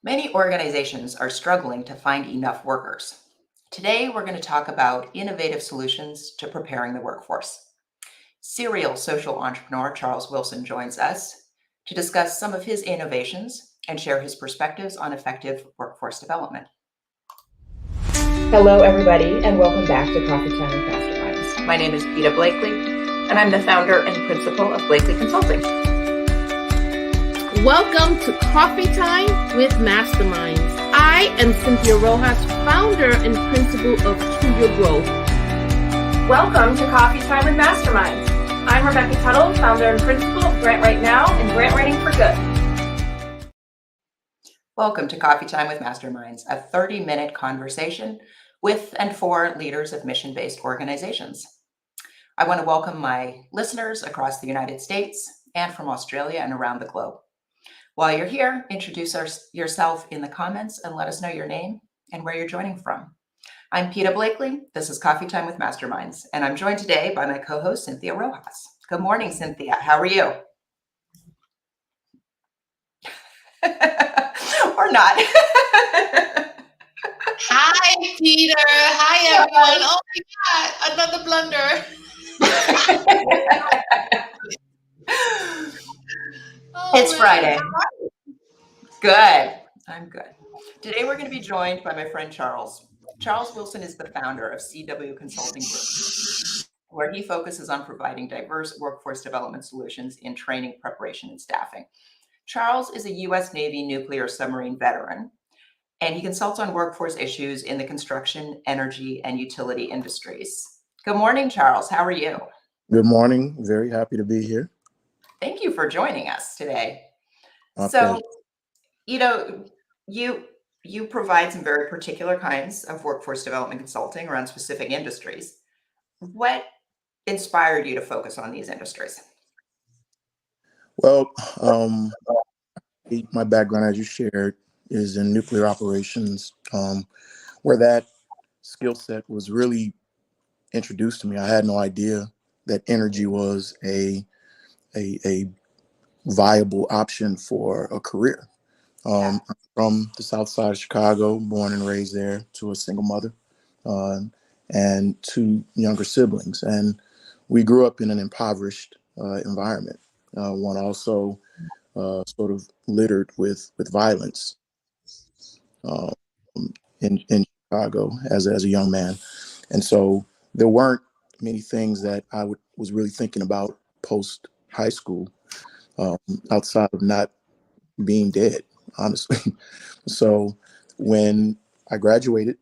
Many organizations are struggling to find enough workers. Today, we're going to talk about innovative solutions to preparing the workforce. Serial social entrepreneur Charles Wilson joins us to discuss some of his innovations and share his perspectives on effective workforce development. Hello, everybody, and welcome back to Coffee Time with Masterminds. My name is Peta Blakely, and I'm the founder and principal of Blakely Consulting. Welcome to Coffee Time with Masterminds. I am Cynthia Rojas, founder and principal of To Your Growth. Welcome to Coffee Time with Masterminds. I'm Rebecca Tuttle, founder and principal of Grant Right Now and Grant Writing for Good. Welcome to Coffee Time with Masterminds, a 30-minute conversation with and for leaders of mission-based organizations. I want to welcome my listeners across the United States and from Australia and around the globe. While you're here, introduce yourself in the comments and let us know your name and where you're joining from. I'm Peta Blakely. This is Coffee Time with Masterminds, and I'm joined today by my co-host, Cynthia Rojas. Good morning, Cynthia. How are you? Or not. Hi, Peter. Hi, everyone. Oh my God, another blunder. It's Friday. Good. I'm good. Today we're going to be joined by my friend Charles. Charles Wilson is the founder of CW Consulting Group, where he focuses on providing diverse workforce development solutions in training, preparation, and staffing. Charles is a U.S. Navy nuclear submarine veteran, and he consults on workforce issues in the construction, energy, and utility industries. Good morning, Charles. How are you? Good morning. Very happy to be here. Thank you for joining us today. My pleasure. You know, you provide some very particular kinds of workforce development consulting around specific industries. What inspired you to focus on these industries? Well, my background, as you shared, is in nuclear operations, where that skill set was really introduced to me. I had no idea that energy was a viable option for a career. I'm from the South Side of Chicago, born and raised there to a single mother and two younger siblings. And we grew up in an impoverished environment, one also sort of littered with violence in Chicago as a young man. And so there weren't many things that I was really thinking about post high school outside of not being dead, honestly. So when I graduated,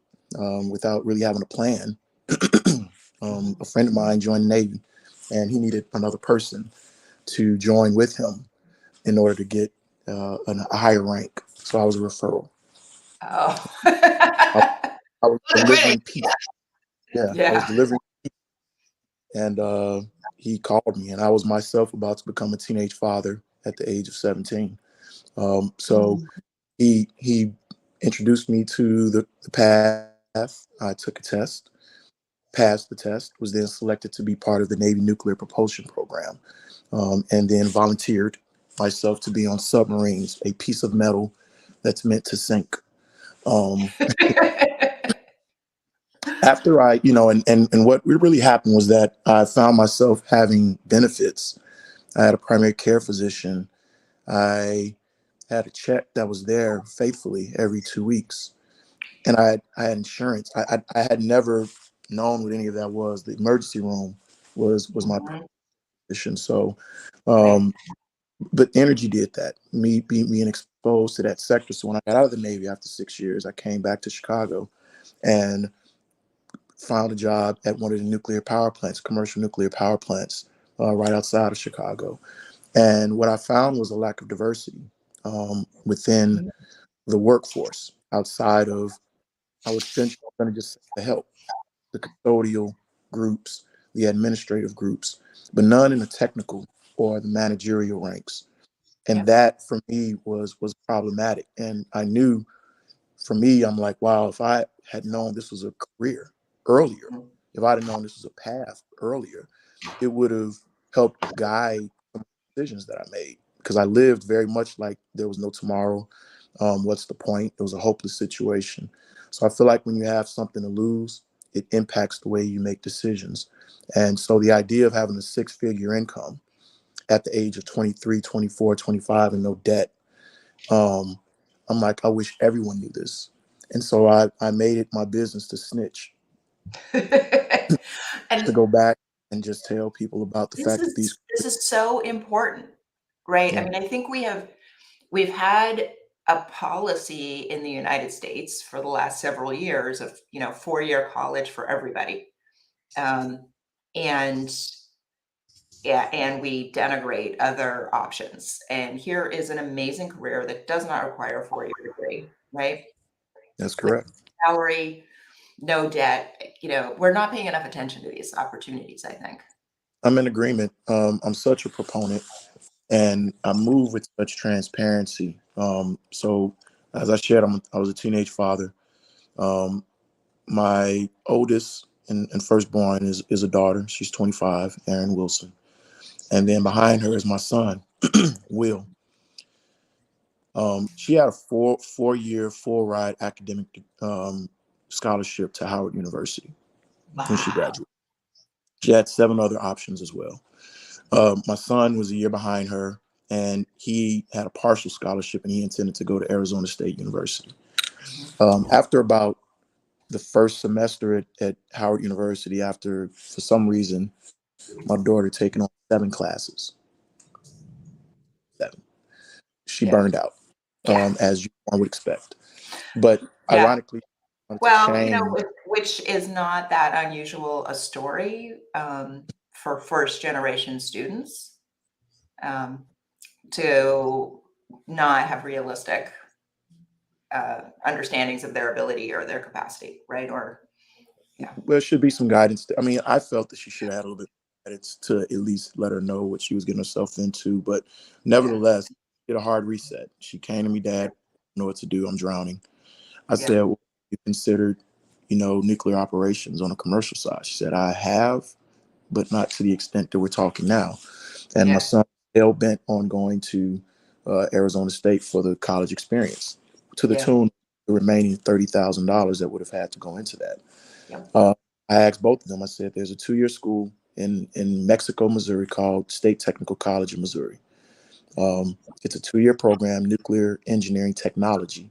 without really having a plan, a friend of mine joined the Navy, and he needed another person to join with him in order to get a higher rank. So I was a referral. Oh. I was delivering pizza. I was delivering pizza. And he called me, and I was myself about to become a teenage father at the age of 17. So he introduced me to the path. I took a test, passed the test, was then selected to be part of the Navy nuclear propulsion program, and then volunteered myself to be on submarines, a piece of metal that's meant to sink. After I, and what really happened was that I found myself having benefits. I had a primary care physician. I had a check that was there faithfully every 2 weeks. And I had insurance. I had never known what any of that was. The emergency room was my position. So, but energy did that. Me being exposed to that sector. So when I got out of the Navy after 6 years, I came back to Chicago and found a job at one of the nuclear power plants, commercial nuclear power plants, right outside of Chicago. And what I found was a lack of diversity within the workforce outside of, I was essentially going to just say the help, the custodial groups, the administrative groups, but none in the technical or the managerial ranks. And that for me was problematic. And I knew for me, I'm like, wow, if I had known this was a career earlier, if I'd have known this was a path earlier, it would have helped guide some decisions that I made, because I lived very much like there was no tomorrow. What's the point? It was a hopeless situation. So I feel like when you have something to lose, it impacts the way you make decisions. And so the idea of having a six-figure income at the age of 23, 24, 25, and no debt, I'm like, I wish everyone knew this. And so I made it my business to snitch, to And go back and just tell people about the this fact that these, is so important, right? I yeah, mean, I think we've had a policy in the United States for the last several years of, 4-year college for everybody. Um, and yeah, and we denigrate other options. And here is an amazing career that does not require a 4-year degree, right? that's With correct. salary, no debt. We're not paying enough attention to these opportunities, I think. I'm in agreement. I'm such a proponent, and I move with such transparency. So as I shared, I was a teenage father. Um, my oldest and firstborn is a daughter. She's 25, Erin Wilson. And then behind her is my son, Will. She had a four-year, full-ride academic scholarship to Howard University when she Wow. graduated. She had 7 other options as well. My son was a year behind her, and he had a partial scholarship, and he intended to go to Arizona State University. After about the first semester at Howard University, after, for some reason, my daughter taking on 7 classes, 7, she Yeah. burned out, Yeah. as one would expect. But Yeah. ironically, I wanted to Well, change. which is not that unusual a story for first generation students to not have realistic understandings of their ability or their capacity, right? Or yeah, Well, there should be some guidance. I mean, I felt that she should have had a little bit of guidance to at least let her know what she was getting herself into. But yeah, nevertheless, did a hard reset. She came to me, Dad, I don't know what to do. I'm drowning. I yeah, said, well, you considered, nuclear operations on a commercial side? She said, I have, but not to the extent that we're talking now. And my yeah, son hell bent on going to Arizona State for the college experience, to the yeah, tune of the remaining $30,000 that would have had to go into that. yeah. I asked both of them. I said, "There's a 2-year school in Mexico, Missouri, called State Technical College in Missouri. It's a 2-year program, nuclear engineering technology.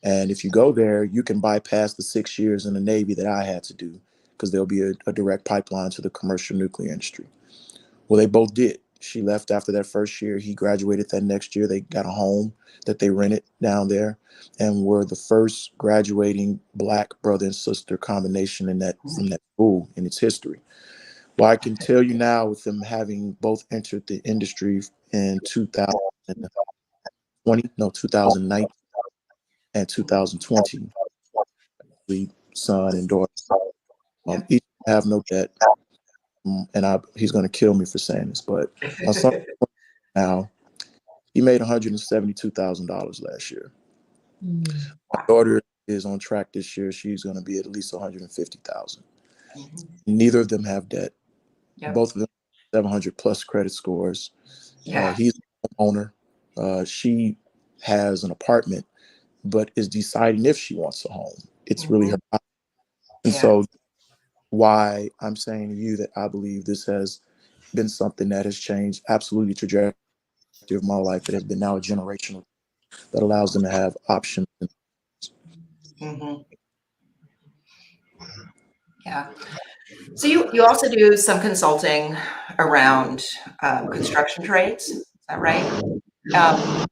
And if you go there, you can bypass the 6 years in the Navy that I had to do, because there'll be a direct pipeline to the commercial nuclear industry." Well, they both did. She left after that first year. He graduated that next year. They got a home that they rented down there, and were the first graduating Black brother and sister combination from that school in its history. Well, I can tell you now, with them having both entered the industry in 2020, no, 2019 and 2020, the son and daughter, Yeah. each have no debt. And he's going to kill me for saying this, but my son now, he made $172,000 last year. My Wow. daughter is on track this year. She's going to be at least 150,000. Mhm. Neither of them have debt. Yep. Both of them 700 plus credit scores. Yeah. He's a owner. She has an apartment, but is deciding if she wants a home. It's really Mhm. her. And Yeah. so, why I'm saying to you that I believe this has been something that has changed absolutely the trajectory of my life. It has been now a generational that allows them to have options. Mhm. Yeah. So you also do some consulting around construction trades, is that right? Um,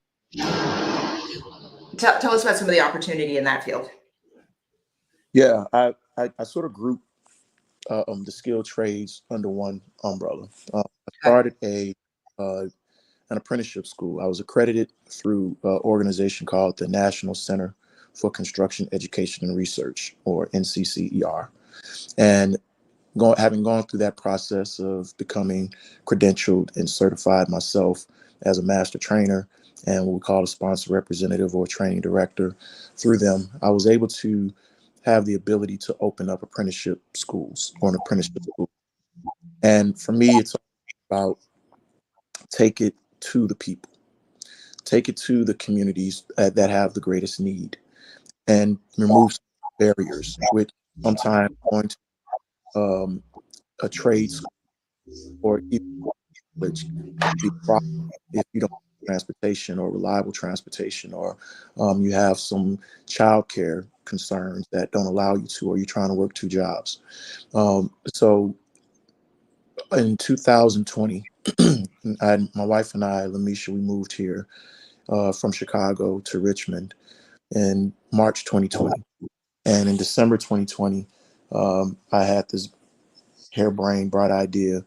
tell us about some of the opportunity in that field. Yeah, I sort of group the skilled trades under one umbrella. I Okay. started an apprenticeship school. I was accredited through an organization called the National Center for Construction Education and Research, or NCCER. And having gone through that process of becoming credentialed and certified myself as a master trainer and what we call a sponsor representative or training director through them, I was able to have the ability to open up apprenticeship schools, or an apprenticeship school. And for me, it's about take it to the people, take it to the communities that have the greatest need, and remove barriers, which sometimes going to a trade school or even college can be a problem if you don't have transportation or reliable transportation, or you have some childcare concerns that don't allow you to, or you're trying to work two jobs. So in 2020, my wife and I, Lamisha, we moved here from Chicago to Richmond in March 2020. And in December 2020, I had this harebrained, bright idea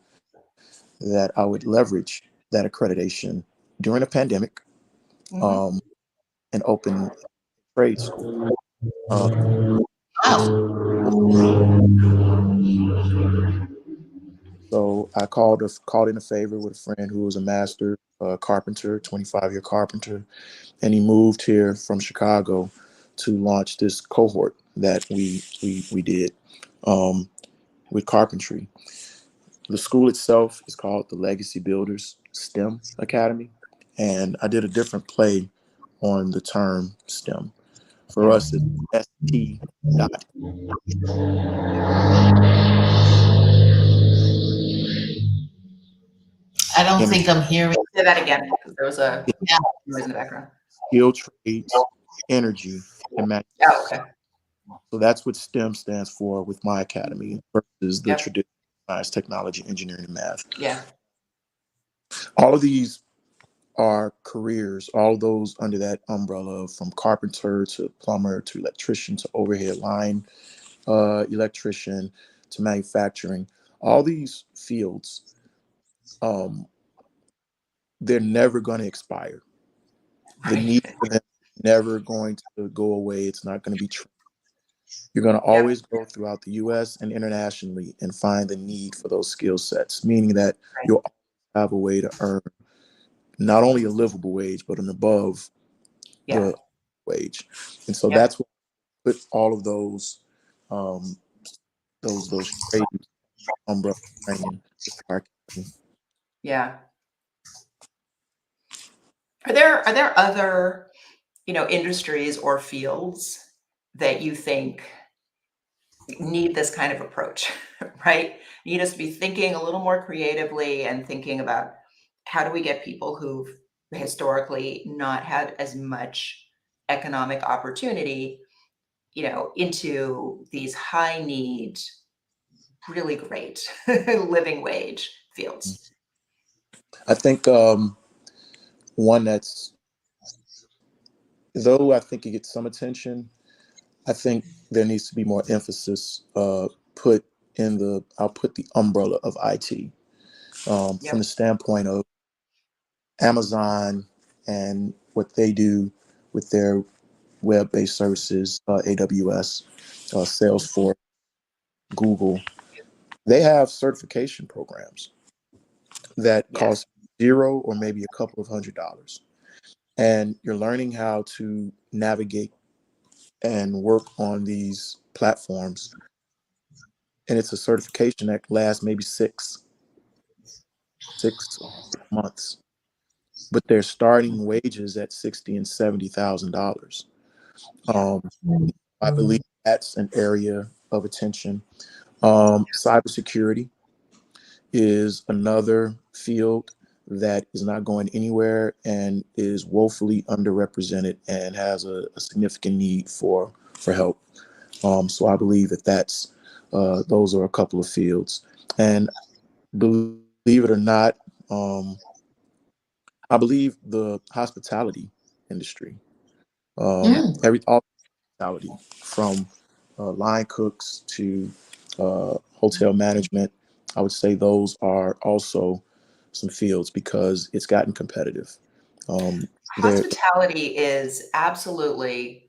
that I would leverage that accreditation during a pandemic, Mhm. and open trade school. Uh, Wow. so I called in a favor with a friend who was a master carpenter, 25-year carpenter, and he moved here from Chicago to launch this cohort that we did with carpentry. The school itself is called the Legacy Builders STEM Academy, and I did a different play on the term STEM. For Yeah. us, it's ST dot. I don't Energy, think I'm hearing. Say that again, because there was a Yeah. noise in the background. skilled trades, energy, and manufacturing. Oh, okay. So that's what STEM stands for with my academy versus the Yep. traditional science, technology, engineering, and math. Yeah. All of these are careers, all those under that umbrella, from carpenter to plumber to electrician to overhead line electrician to manufacturing. All these fields, um, they're never going to expire. The Right. need for them is never going to go away. It's not going to be true. You're going to Yep. always go throughout the US and internationally and find the need for those skill sets, meaning that Right. you'll have a way to earn not only a livable wage, but an above Yeah. the wage. And so Yep. that's what put all of um, those trades umbrella training. Yeah. Are there other, industries or fields that you think need this kind of approach, right? Need us to be thinking a little more creatively and thinking about how do we get people who've historically not had as much economic opportunity, into these high need, really great living wage fields. I think one that's, though I think it gets some attention, I think there needs to be more emphasis put in I'll put the umbrella of IT, from Yep. the standpoint of Amazon and what they do with their web-based services, AWS, Salesforce, Google. They have certification programs that Yes. cost zero or maybe a couple of $100. And you're learning how to navigate and work on these platforms. And it's a certification that lasts maybe six months. But they're starting wages at $60,000 and $70,000. Yeah. I believe that's an area of attention. Cybersecurity is another field that is not going anywhere and is woefully underrepresented and has a significant need for help. So I believe that's those are a couple of fields, and believe it or not, I believe the hospitality industry, all hospitality, from line cooks to hotel management, I would say those are also some fields because it's gotten competitive. There, Hospitality is absolutely,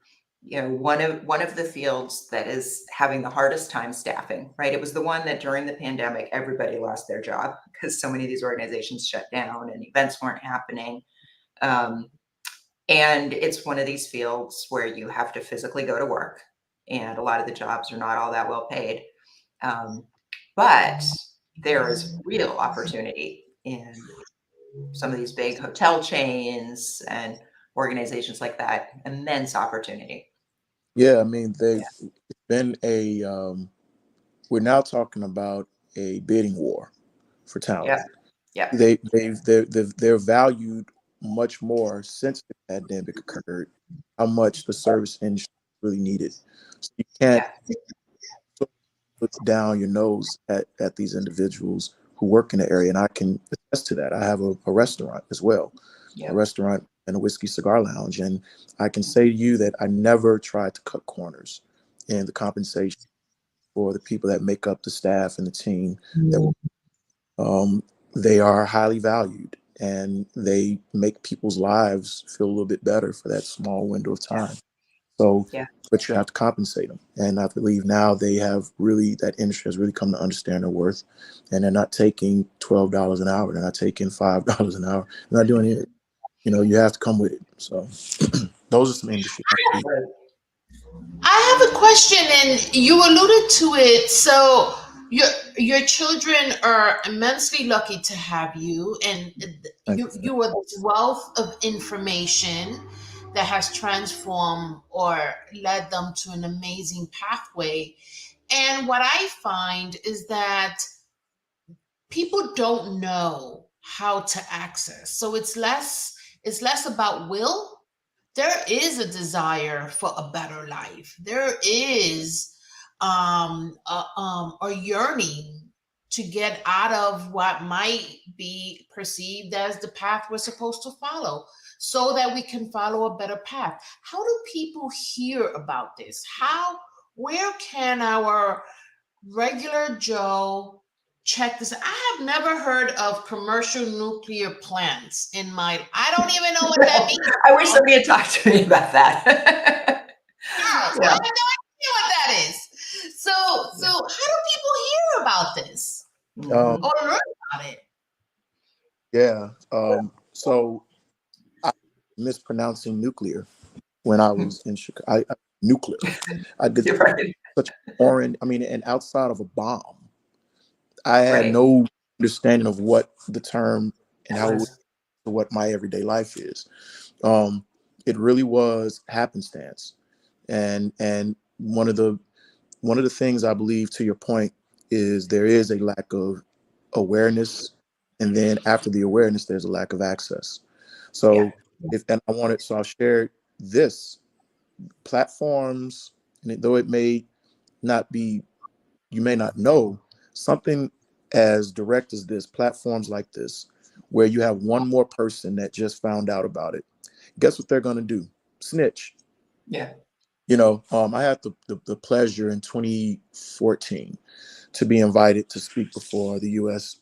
one of the fields that is having the hardest time staffing, right? It was the one that during the pandemic, everybody lost their job because so many of these organizations shut down and events weren't happening. Um, and it's one of these fields where you have to physically go to work, and a lot of the jobs are not all that well paid. But there is real opportunity in some of these big hotel chains and organizations like that, immense opportunity. Yeah, I mean, Yeah. it's been a, we're now talking about a bidding war for talent. Yeah. Yeah. They're valued much more since the pandemic occurred, how much the service industry really needed. So you can't Yeah. look down your nose at these individuals who work in the area. And I can attest to that. I have a restaurant as well, a Yeah. restaurant and a whiskey cigar lounge. And I can say to you that I never tried to cut corners in the compensation for the people that make up the staff and the team that they are highly valued, and they make people's lives feel a little bit better for that small window of time. So, Yeah. but you have to compensate them. And I believe now that industry has really come to understand their worth, and they're not taking $12 an hour. They're not taking $5 an hour. They're not doing it. You have to come with it. So those are some industry. Right. I have a question, and you alluded to it. So your children are immensely lucky to have you, and you are this wealth of information that has transformed or led them to an amazing pathway. And what I find is that people don't know how to access. So it's less about will. There is a desire for a better life. There is a yearning to get out of what might be perceived as the path we're supposed to follow so that we can follow a better path. How do people hear about this? Where can our regular Joe check this? I have never heard of commercial nuclear plants in my. I don't even know what that means. I wish somebody had talked to me about that. Girls, I Yeah. have no idea what that is. So how do people hear about this Mhm. or learn about it? Yeah. So I mispronouncing nuclear when I was in Chicago. Nuclear. I did You're right. such foreign. I mean, and outside of a bomb, I had Right. no understanding of what the term and That how was what my everyday life is. Um, it really was happenstance, and one of the things I believe, to your point, is there is a lack of awareness, and then after the awareness, there's a lack of access. yeah. So I'll share this platforms, and though it may not be, you may not know something as direct as this, platforms like this, where you have one more person that just found out about it. Guess what they're going to do? Snitch. Yeah. I had the pleasure in 2014 to be invited to speak before the U.S.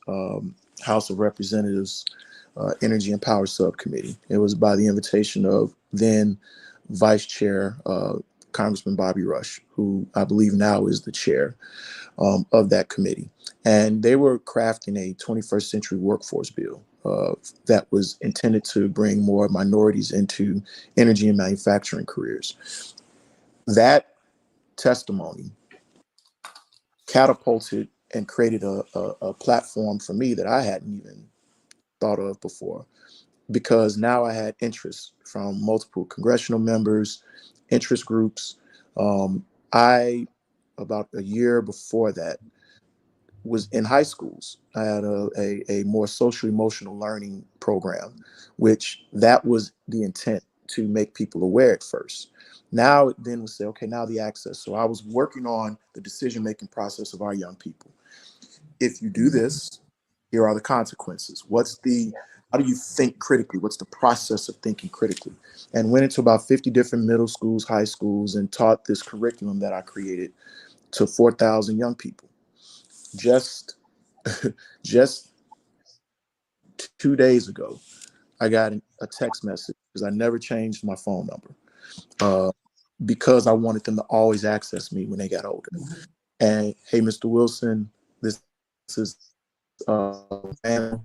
House of Representatives Energy and Power Subcommittee. It was by the invitation of then Vice Chair Congressman Bobby Rush, who I believe now is the chair of that committee. And they were crafting a 21st century workforce bill that was intended to bring more minorities into energy and manufacturing careers. That testimony catapulted and created a platform for me that I hadn't even thought of before, because now I had interest from multiple congressional members, interest groups. I, about a year before that, was in high schools. I had a more social emotional learning program, which that was the intent, to make people aware at first. Now it then was say, okay, now the access. So I was working on the decision-making process of our young people. If you do this, here are the consequences. How do you think critically? What's the process of thinking critically? And went into about 50 different middle schools, high schools, and taught this curriculum that I created to 4,000 young people. Just just 2 days ago, I got a text message, because I never changed my phone number, because I wanted them to always access me when they got older. And hey, Mr. Wilson, this is man.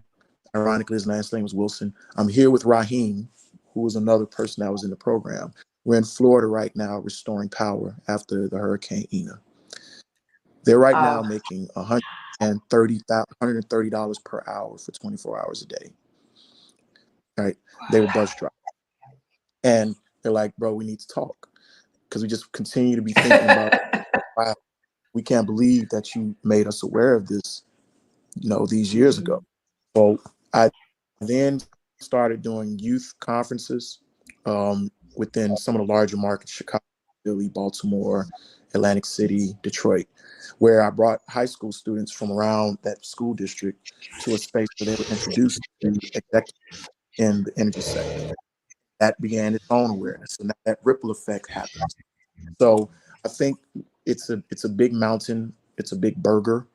Ironically, his last name was Wilson. I'm here with Raheem, who was another person that was in the program. We're in Florida right now, restoring power after the Hurricane Ina. They're right now making $130 per hour for 24 hours a day. right? They were bus drivers. And they're like, bro, we need to talk. Because we just continue to be thinking about, wow, we can't believe that you made us aware of this, these years ago. So I then started doing youth conferences within some of the larger markets, Chicago, Philly, Baltimore, Atlantic City, Detroit, where I brought high school students from around that school district to a space where they were introduced to executives in the energy sector. That began its own awareness, and that ripple effect happens. So I think it's a big mountain, it's a big burger,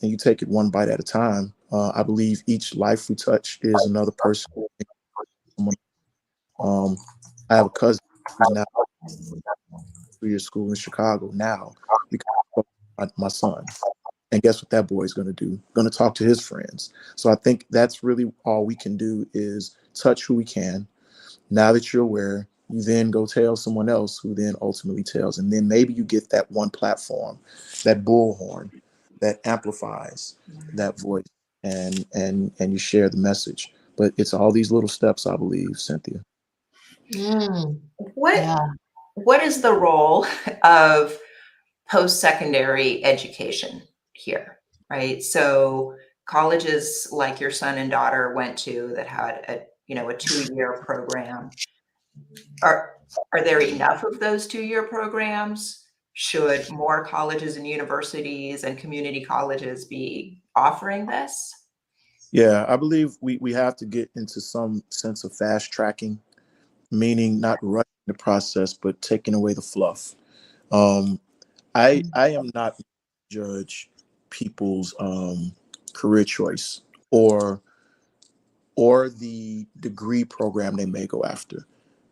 and you take it one bite at a time. I believe each life we touch is another person. I have a cousin who's now 3-year school in Chicago now because of my son. And guess what that boy is going to do? Going to talk to his friends. So I think that's really all we can do is touch who we can. Now that you're aware, you then go tell someone else who then ultimately tells. And then maybe you get that one platform, that bullhorn that amplifies that voice and you share the message. But it's all these little steps, I believe, Cynthia. What Yeah. what is the role of post-secondary education here, right? So colleges like your son and daughter went to that had a 2-year program. Are there enough of those 2-year programs? Should more colleges and universities and community colleges be offering this? Yeah, I believe we have to get into some sense of fast tracking, meaning not rushing the process, but taking away the fluff. I am not judge people's career choice or the degree program they may go after.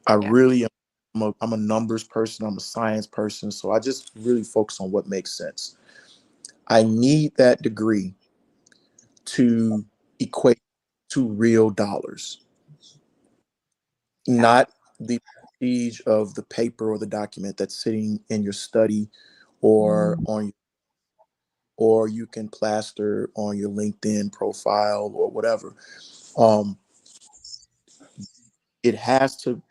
I Yeah. really am. I'm a numbers person. I'm a science person. So I just really focus on what makes sense. I need that degree to equate to real dollars, not the prestige of the paper or the document that's sitting in your study or or you can plaster on your LinkedIn profile or whatever. Um, it has to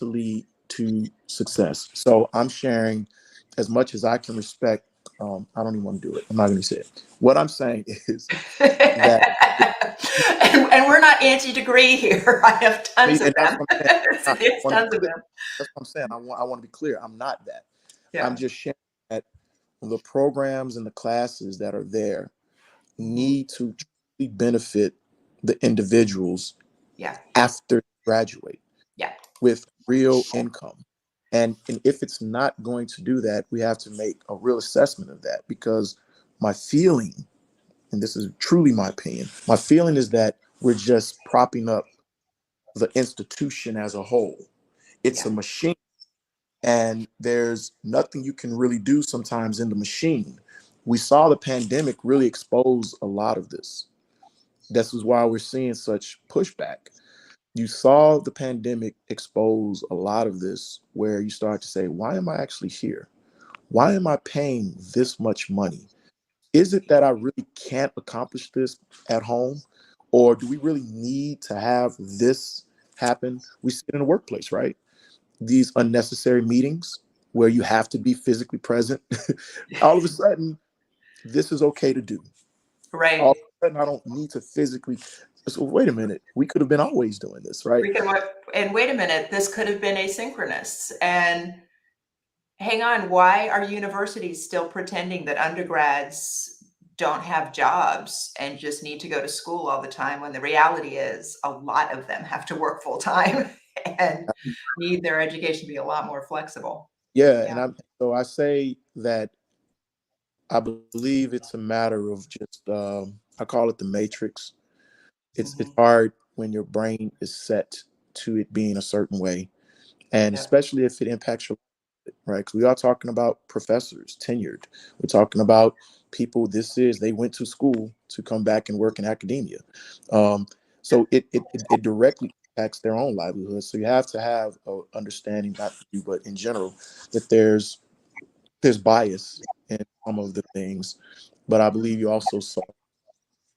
lead to success. So I'm sharing as much as I can respect. I don't even want to do it. I'm not going to say it. What I'm saying is that, and we're not anti-degree here. I have tons of and that's them. what I'm saying. I There's want to be tons of clear. them. That's what I'm saying. I want to be clear. I'm not that. I'm Yeah. just sharing that the programs and the classes that are there need to truly benefit the individuals Yeah. after they graduate Yeah. with real income. And if it's not going to do that, we have to make a real assessment of that, because my feeling, and this is truly my opinion, my feeling is that we're just propping up the institution as a whole. It's Yeah. a machine, and there's nothing you can really do sometimes in the machine. We saw the pandemic really expose a lot of this. This is why we're seeing such pushback. You saw the pandemic expose a lot of this, where you start to say, why am I actually here? Why am I paying this much money? Is it that I really can't accomplish this at home? Or do we really need to have this happen? We see it in the workplace, right? These unnecessary meetings where you have to be physically present. All of a sudden, this is okay to do. All Right. of a sudden, I don't need to physically. So wait a minute, we could have been always doing this, right? And wait a minute, this could have been asynchronous. And hang on, why are universities still pretending that undergrads don't have jobs and just need to go to school all the time, when the reality is a lot of them have to work full time and need their education to be a lot more flexible? Yeah, Yeah. so I say that I believe it's a matter of just I call it the matrix. It's Mhm. hard when your brain is set to it being a certain way, and Yeah. especially if it impacts your life, right? Because we are talking about professors, tenured. We're talking about people. They went to school to come back and work in academia. So it directly impacts their own livelihood. So you have to have a understanding, not you, but in general, that there's bias in some of the things, but I believe you also saw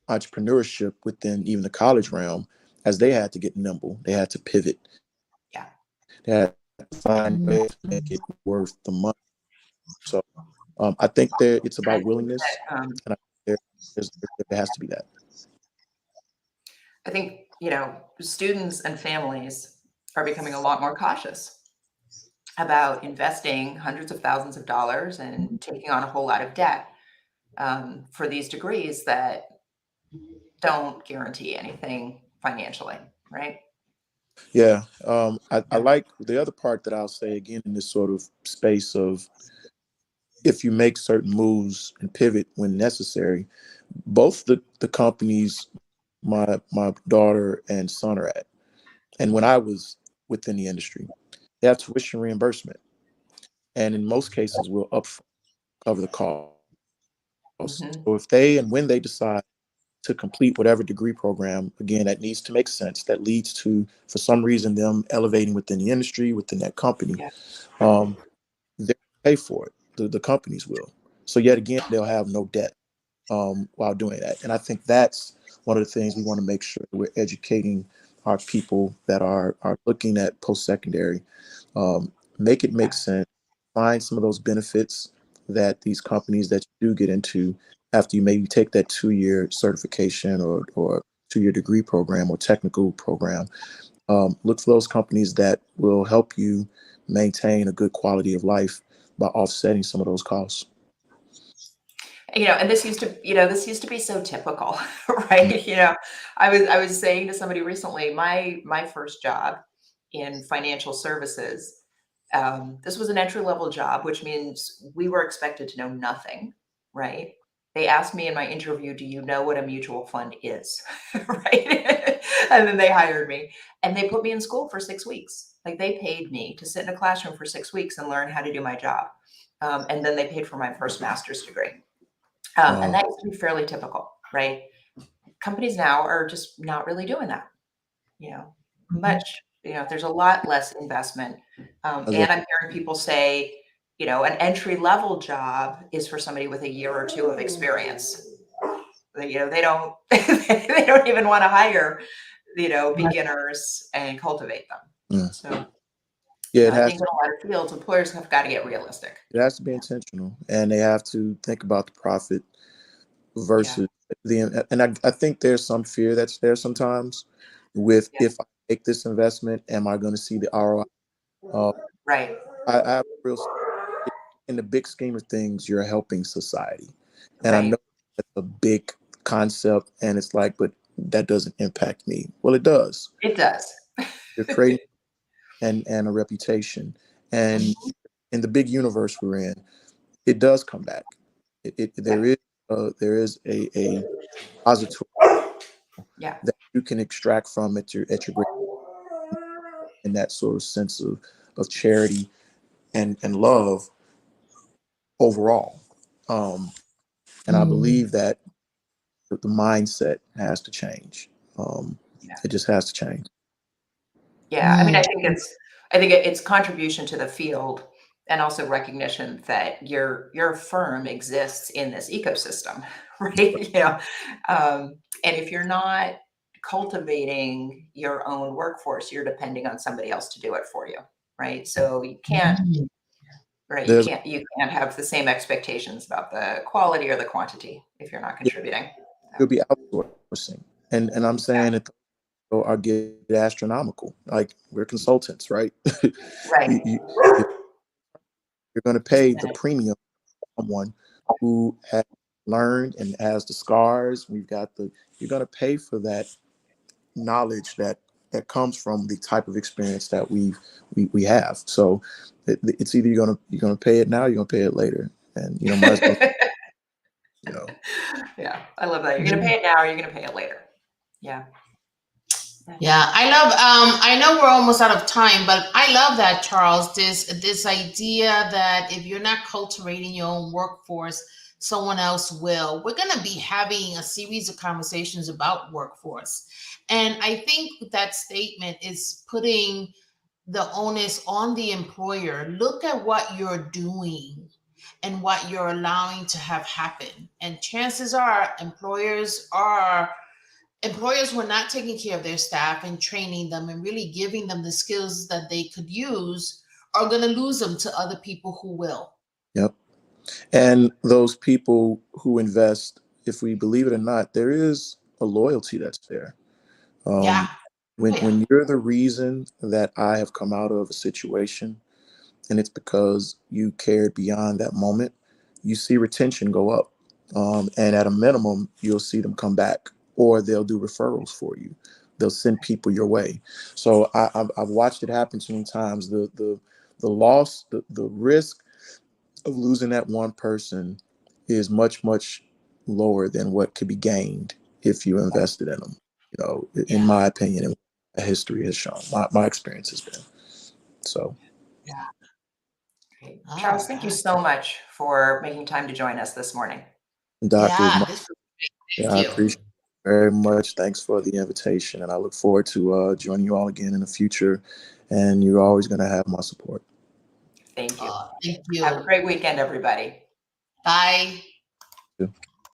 entrepreneurship within even the college realm as they had to get nimble, they had to pivot, Yeah. they had to find ways to make it worth the money. So I think that it's I about think willingness, that, and there has to be that. I think, students and families are becoming a lot more cautious about investing hundreds of thousands of dollars and taking on a whole lot of debt for these degrees that don't guarantee anything financially, right? Yeah. I Yeah. like the other part that I'll say again in this sort of space of if you make certain moves and pivot when necessary, both the companies my daughter and son are at, and when I was within the industry, they have tuition reimbursement, and in most cases will upfront cover the cost. Mhm. So if they and when they decide to complete whatever degree program, again, that needs to make sense, that leads to, for some reason, them elevating within the industry, within that company, Yeah. um, they pay for it. The companies will. So yet again, they'll have no debt while doing that. And I think that's one of the things we want to make sure that we're educating our people that are looking at post-secondary. Make it make Yeah. sense. Find some of those benefits that these companies that you do get into after you maybe take that 2-year certification or 2-year degree program or technical program. Look for those companies that will help you maintain a good quality of life by offsetting some of those costs. And this used to be so typical, right? I was saying to somebody recently, my first job in financial services, this was an entry level job, which means we were expected to know nothing, right? They asked me in my interview, "Do you know what a mutual fund is?" Right? And then they hired me and they put me in school for 6 weeks. Like they paid me to sit in a classroom for 6 weeks and learn how to do my job. And then they paid for my first master's degree. And Wow. that used to be fairly typical, right? Companies now are just not really doing that, you know, much, there's a lot less investment. As a- And I'm hearing people say, an entry level job is for somebody with a year or two of experience. They don't, they don't even want to hire, beginners and cultivate them. mm. So, Yeah, I think in a lot of fields, employers have got to get realistic. it has to be intentional, and they have to think about the profit Yeah. versus the. And I think there's some fear that's there sometimes with Yeah. if I make this investment, am I going to see the ROI? Uh, Right. I have real in the big scheme of things, you're helping society, and I know Right. that's a big concept, and it's like, but that doesn't impact me. Well, it does. It does. You're creating and a reputation, and in the big universe we're in, it does come back. Yeah. There is a positive Yeah. that you can extract from at your great in that sort of sense of charity and love overall. Um, and I believe that the mindset has to change. Yeah. It just has to change. Yeah, I mean, I think it's contribution to the field and also recognition that your firm exists in this ecosystem, right? And if you're not cultivating your own workforce, you're depending on somebody else to do it for you, right? So you can't, right? You There's can't you can't have the same expectations about the quality or the quantity if you're not yeah, contributing. it'll So, be outsourcing, and I'm yeah, saying it are get astronomical. Like we're consultants, right? right. you, you're going to pay the premium for someone who has learned and has the scars. You're going to pay for that knowledge that comes from the type of experience that we have. So it's either you're gonna pay it now, or you're gonna pay it later, and might as well, you know. Yeah, I love that. You're gonna pay it now or you're gonna pay it later. Yeah. Yeah. Yeah, I love I know we're almost out of time, but I love that, Charles, this idea that if you're not cultivating your own workforce, someone else will. We're going to be having a series of conversations about workforce. And I think that statement is putting the onus on the employer. Look at what you're doing and what you're allowing to have happen. And chances are employers are employers who are not taking care of their staff and training them and really giving them the skills that they could use are going to lose them to other people who will. Yep. And those people who invest, if we believe it or not, there is a loyalty that's there. Yeah. When you're the reason that I have come out of a situation, and it's because you cared beyond that moment, you see retention go up. And at a minimum, you'll see them come back, or they'll do referrals for you. They'll send people your way. So I've watched it happen too many times. The loss, the risk of losing that one person is much, much lower than what could be gained if you invested in them. You know, in my opinion, and history has shown, my experience has been. So. Great. Charles, thank you so much for making time to join us this morning. Doctor, This was great. I appreciate it very much. Thanks for the invitation, and I look forward to joining you all again in the future. And you're always going to have my support. Thank you. Thank you. Have a great weekend, everybody. Bye. You too.